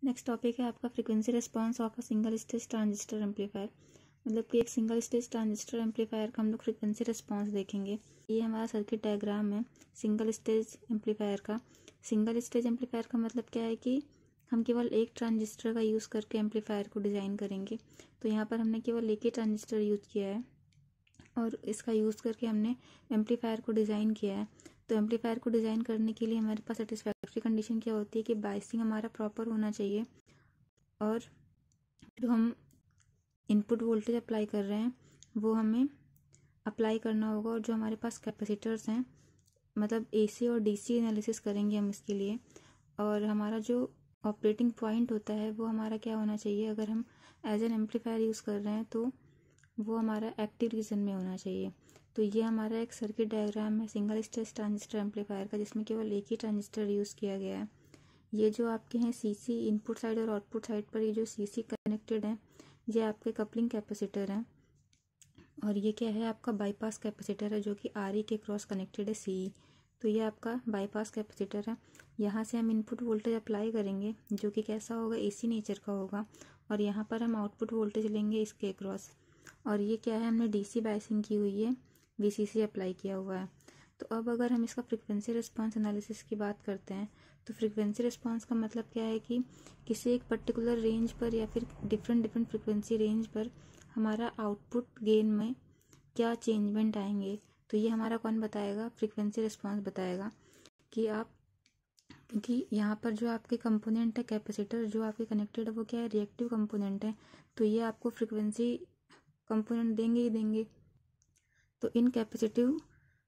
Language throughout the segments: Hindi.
नेक्स्ट टॉपिक है आपका frequency response of a single stage transistor amplifier. मतलब कि एक सिंगल स्टेज ट्रांजिस्टर एम्पलीफायर का हम लोग फ्रीक्वेंसी रिस्पांस देखेंगे। ये हमारा सर्किट डायग्राम है सिंगल स्टेज एम्पलीफायर का। सिंगल स्टेज एम्पलीफायर का मतलब क्या है कि हम केवल एक ट्रांजिस्टर का यूज़ करके एम्पलीफायर को डिज़ाइन करेंगे। तो यहाँ पर हमने केवल एक ही ट्रांजिस्टर यूज़ किया है और इसका यूज़ करके हमने एम्पलीफायर को डिज़ाइन किया है। तो एम्पलीफायर को डिज़ाइन करने के लिए हमारे पास सेटिस्फैक्ट्री कंडीशन क्या होती है कि बायसिंग हमारा प्रॉपर होना चाहिए और जो हम इनपुट वोल्टेज अप्लाई कर रहे हैं वो हमें अप्लाई करना होगा। और जो हमारे पास कैपेसिटर्स हैं, मतलब एसी और डीसी एनालिसिस करेंगे हम इसके लिए। और हमारा जो ऑपरेटिंग पॉइंट होता है वो हमारा क्या होना चाहिए, अगर हम एज एन एम्पलीफायर यूज़ कर रहे हैं तो वो हमारा एक्टिव रीजन में होना चाहिए। तो ये हमारा एक सर्किट डायग्राम है सिंगल स्टेज ट्रांजिस्टर एम्पलीफायर का, जिसमें केवल एक ही ट्रांजिस्टर यूज़ किया गया है। ये जो आपके हैं सीसी इनपुट साइड और आउटपुट साइड पर ये जो सीसी कनेक्टेड है ये आपके कपलिंग कैपेसिटर हैं। और ये क्या है, आपका बाईपास कैपेसिटर है जो कि आरई के क्रॉस कनेक्टेड है सीई। तो ये आपका बाईपास कैपेसिटर है। यहाँ से हम इनपुट वोल्टेज अप्लाई करेंगे जो कि कैसा होगा, एसी नेचर का होगा। और यहाँ पर हम आउटपुट वोल्टेज लेंगे इसके क्रॉस। और ये क्या है, हमने डीसी बायसिंग की हुई है, वीसीसी अप्लाई किया हुआ है। तो अब अगर हम इसका फ्रीक्वेंसी रिस्पांस एनालिसिस की बात करते हैं तो फ्रीक्वेंसी रिस्पांस का मतलब क्या है कि किसी एक पर्टिकुलर रेंज पर या फिर डिफरेंट फ्रीक्वेंसी रेंज पर हमारा आउटपुट गेन में क्या चेंजमेंट आएंगे। तो ये हमारा कौन बताएगा, फ्रीक्वेंसी रिस्पांस बताएगा। कि आप, क्योंकि यहाँ पर जो आपके कंपोनेंट है कैपेसिटर जो आपके कनेक्टेड है वो क्या है, रिएक्टिव कंपोनेंट है। तो ये आपको फ्रीक्वेंसी कंपोनेंट देंगे ही देंगे। तो इन कैपेसिटिव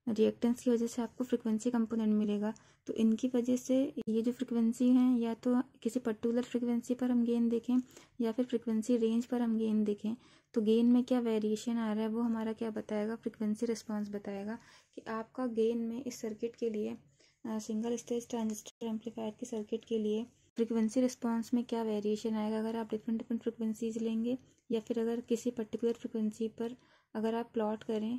रिएक्टेंस की वजह से आपको फ्रीक्वेंसी कंपोनेंट मिलेगा। तो इनकी वजह से ये जो फ्रीक्वेंसी हैं, या तो किसी पर्टिकुलर फ्रीक्वेंसी पर हम गेन देखें या फिर फ्रीक्वेंसी रेंज पर हम गेन देखें, तो गेन में क्या वेरिएशन आ रहा है वो हमारा क्या बताएगा, फ्रीक्वेंसी रिस्पांस बताएगा। कि आपका गेन में इस सर्किट के लिए, सिंगल स्टेज ट्रांजिस्टर एम्पलीफायर के सर्किट के लिए फ्रीक्वेंसी रिस्पांस में क्या वेरिएशन आएगा अगर आप डिफरेंट फ्रीक्वेंसीज लेंगे, या फिर अगर किसी पर्टिकुलर फ्रीक्वेंसी पर अगर आप प्लॉट करें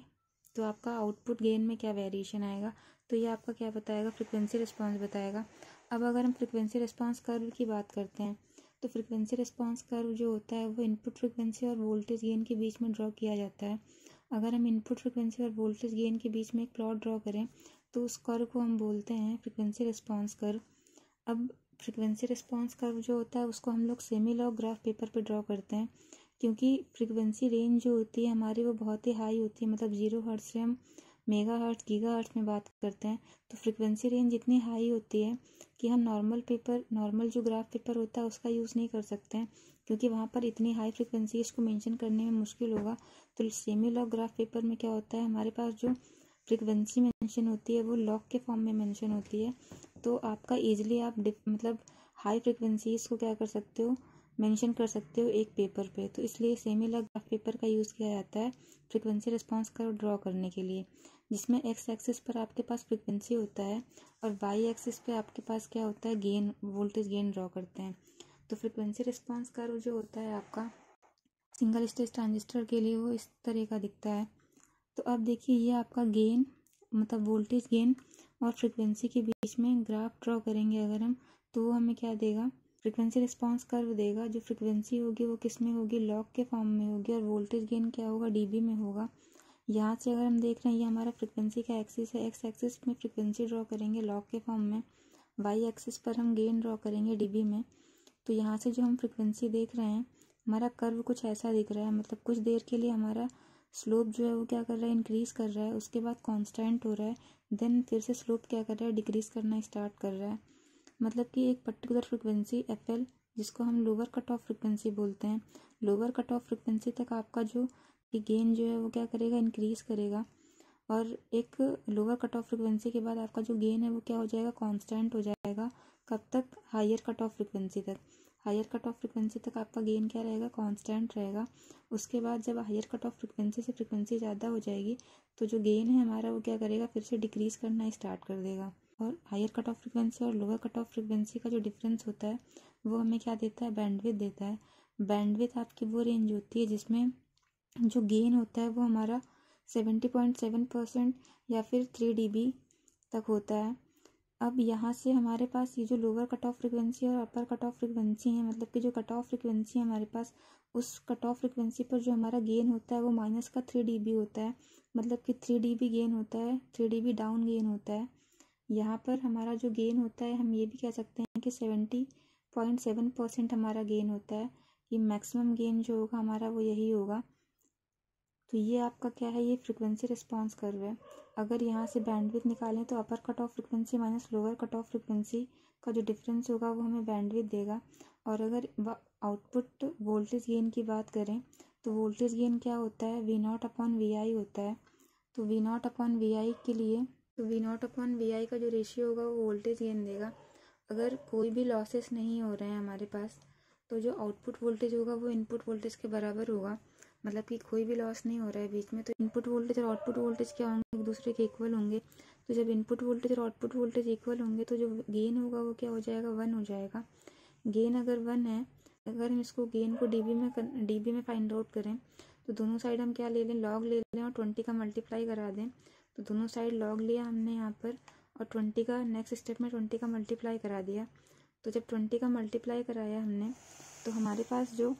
तो आपका आउटपुट गेन में क्या वेरिएशन आएगा। तो ये आपका क्या बताएगा, फ्रीक्वेंसी रिस्पांस बताएगा। अब अगर हम फ्रीक्वेंसी रिस्पांस कर्व की बात करते हैं तो फ्रीक्वेंसी रिस्पांस कर्व जो होता है वो इनपुट फ्रीक्वेंसी और वोल्टेज गेन के बीच में ड्रॉ किया जाता है। अगर हम इनपुट फ्रीक्वेंसी और वोल्टेज गेन के बीच में एक प्लॉट ड्रॉ करें तो उस कर्व को हम बोलते हैं फ्रीक्वेंसी रिस्पांस कर्व। अब फ्रीक्वेंसी रिस्पांस कर्व जो होता है उसको हम लोग सेमी लॉग ग्राफ पेपर पे ड्रॉ करते हैं, क्योंकि फ्रीक्वेंसी रेंज जो होती है हमारी वो बहुत ही हाई होती है। मतलब 0 हर्ट्ज से हम मेगा हर्ट्ज गीगा हर्ट्ज में बात करते हैं। तो फ्रीक्वेंसी रेंज इतनी हाई होती है कि हम नॉर्मल जो ग्राफ पेपर होता है उसका यूज़ नहीं कर सकते हैं, क्योंकि वहाँ पर इतनी हाई फ्रीक्वेंसीज को मेंशन करने में मुश्किल होगा। तो सेमी लॉग ग्राफ पेपर में क्या होता है, हमारे पास जो फ्रीक्वेंसी मेंशन होती है वो लॉग के फॉर्म में मेंशन होती है। तो आपका ईजिली आप मतलब हाई फ्रीक्वेंसीज को क्या कर सकते हो, मेंशन कर सकते हो एक पेपर पे। तो इसलिए सेमी लॉग ग्राफ पेपर का यूज़ किया जाता है फ्रीक्वेंसी रिस्पांस कर्व ड्रॉ करने के लिए, जिसमें एक्स एक्सिस पर आपके पास फ्रीक्वेंसी होता है और वाई एक्सिस पे आपके पास क्या होता है, गेन, वोल्टेज गेन ड्रॉ करते हैं। तो फ्रीक्वेंसी रिस्पांस कर्व जो होता है आपका सिंगल स्टेज ट्रांजिस्टर के लिए वो इस तरह का दिखता है। तो अब देखिए ये आपका गेन, मतलब वोल्टेज गेन और फ्रीक्वेंसी के बीच में ग्राफ ड्रॉ करेंगे अगर हम, तो वो हमें क्या देगा, फ्रीक्वेंसी रिस्पांस कर्व देगा। जो फ्रीक्वेंसी होगी वो किस में होगी, लॉग के फॉर्म में होगी, और वोल्टेज गेन क्या होगा, डीबी में होगा। यहाँ से अगर हम देख रहे हैं ये हमारा फ्रीक्वेंसी का एक्सिस है, एक्स एक्सिस में फ्रीक्वेंसी ड्रॉ करेंगे लॉग के फॉर्म में, वाई एक्सिस पर हम गेन ड्रॉ करेंगे डीबी में। तो यहाँ से जो हम फ्रीक्वेंसी देख रहे हैं हमारा कर्व कुछ ऐसा दिख रहा है। मतलब कुछ देर के लिए हमारा स्लोप जो है वो क्या कर रहा है, इंक्रीज कर रहा है, उसके बाद कांस्टेंट हो रहा है, देन फिर से स्लोप क्या कर रहा है, डिक्रीज करना स्टार्ट कर रहा है। मतलब कि एक पर्टिकुलर फ्रीक्वेंसी एफएल, जिसको हम लोअर कट ऑफ फ्रीक्वेंसी बोलते हैं, लोअर कट ऑफ फ्रीक्वेंसी तक आपका जो गेन जो है वो क्या करेगा, इंक्रीज करेगा। और एक लोअर कट ऑफ फ्रीक्वेंसी के बाद आपका जो गेन है वो क्या हो जाएगा, कांस्टेंट हो जाएगा। कब तक, हायर कट ऑफ फ्रीक्वेंसी तक। हायर कट ऑफ फ्रीक्वेंसी तक आपका गेन क्या रहेगा, कांस्टेंट रहेगा। उसके बाद जब हायर कट ऑफ फ्रीक्वेंसी से फ्रीक्वेंसी ज़्यादा हो जाएगी तो जो गेन है हमारा वो क्या करेगा, फिर से डिक्रीज करना स्टार्ट कर देगा। और हायर कट ऑफ फ्रीक्वेंसी और लोअर कट ऑफ फ्रीक्वेंसी का जो डिफरेंस होता है वो हमें क्या देता है, बैंडविड्थ देता है। बैंडविड्थ आपकी वो रेंज होती है जिसमें जो गेन होता है वो हमारा 70.7% या फिर 3 dB तक होता है। अब यहाँ से हमारे पास ये जो लोअर कट ऑफ फ्रिक्वेंसी और अपर कट ऑफ फ्रिक्वेंसी है, मतलब कि जो कट ऑफ फ्रिक्वेंसी है हमारे पास, उस कट ऑफ फ्रिक्वेंसी पर जो हमारा गेन होता है वो माइनस का 3 dB होता है, मतलब कि 3 dB गेन होता है, 3 dB डाउन गेन होता है। यहाँ पर हमारा जो गेन होता है, हम ये भी कह सकते हैं कि 70.7% हमारा गेन होता है। ये मैक्सिमम गेन जो होगा हमारा वो यही होगा। तो ये आपका क्या है, ये फ्रिक्वेंसी रिस्पॉन्स कर्व है। अगर यहाँ से बैंडविड्थ निकालें तो upper cut off frequency minus lower cut off frequency का जो डिफरेंस होगा वो हमें बैंडविड्थ देगा। और अगर आउटपुट वोल्टेज गेन की बात करें तो वोल्टेज गेन क्या होता है, V0/Vi होता है। तो V0/Vi के लिए तो V0/Vi का जो रेशियो होगा वो वोल्टेज गेन देगा। अगर कोई भी लॉसेस नहीं हो रहे हैं हमारे पास, तो जो आउटपुट वोल्टेज होगा वो इनपुट वोल्टेज के बराबर होगा, मतलब कि कोई भी लॉस नहीं हो रहा है बीच में। तो इनपुट वोल्टेज और आउटपुट वोल्टेज क्या होंगे, एक दूसरे के इक्वल होंगे। तो जब इनपुट वोल्टेज और आउटपुट वोल्टेज इक्वल होंगे तो जो गेन होगा वो क्या हो जाएगा, 1 हो जाएगा। गेन अगर 1 है, अगर हम इसको गेन को डीबी में फाइंड आउट करें तो दोनों साइड हम क्या ले लें, लॉग ले लें और 20 का मल्टीप्लाई करा दें। तो दोनों साइड लॉग लिया हमने यहाँ पर और 20 का नेक्स्ट स्टेप में 20 का मल्टीप्लाई करा दिया। तो जब 20 का मल्टीप्लाई कराया हमने तो हमारे पास जो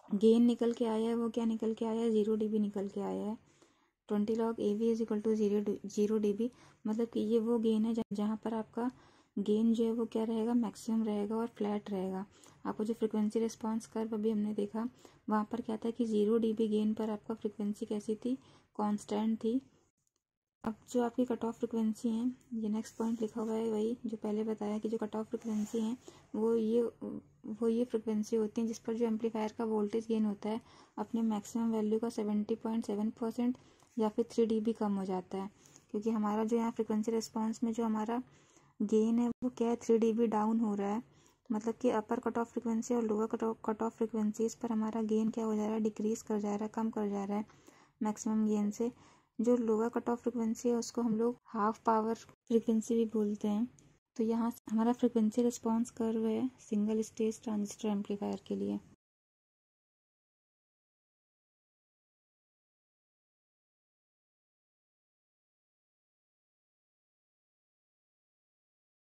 गेन निकल के आया है वो क्या निकल के आया है, 0 dB निकल के आया है। 20 log AV is equal to 0 dB, मतलब कि ये वो गेन है जहाँ पर आपका गेन जो है वो क्या रहेगा, मैक्सिमम रहेगा और फ्लैट रहेगा। आपको जो फ्रिक्वेंसी रिस्पॉन्स कर्व अभी हमने देखा वहाँ पर क्या था कि 0 dB गेन पर आपका फ्रिक्वेंसी कैसी थी, कांस्टेंट थी। अब जो आपकी कट ऑफ फ्रिक्वेंसी है, ये नेक्स्ट पॉइंट लिखा हुआ है वही जो पहले बताया कि जो कट ऑफ फ्रिक्वेंसी है वो ये फ्रिक्वेंसी होती है जिस पर जो एम्पलीफायर का वोल्टेज गेन होता है अपने मैक्सिमम वैल्यू का 70.7% या फिर 3 dB कम हो जाता है। क्योंकि हमारा जो यहाँ फ्रिक्वेंसी रिस्पॉन्स में जो हमारा गेन है वो क्या है, 3 dB डाउन हो रहा है, मतलब कि अपर कट ऑफ फ्रिक्वेंसी और लोअर कट ऑफ फ्रिक्वेंसी इस पर हमारा गेन क्या हो जा रहा है, डिक्रीज कर जा रहा है, कम कर जा रहा है मैक्सिमम गेन से। जो लोअर कट ऑफ फ्रिक्वेंसी है उसको हम लोग हाफ पावर फ्रिक्वेंसी भी बोलते हैं। तो यहाँ हमारा फ्रिक्वेंसी रिस्पॉन्स कर्व है सिंगल स्टेज ट्रांजिस्टर एम्पलीफायर के लिए।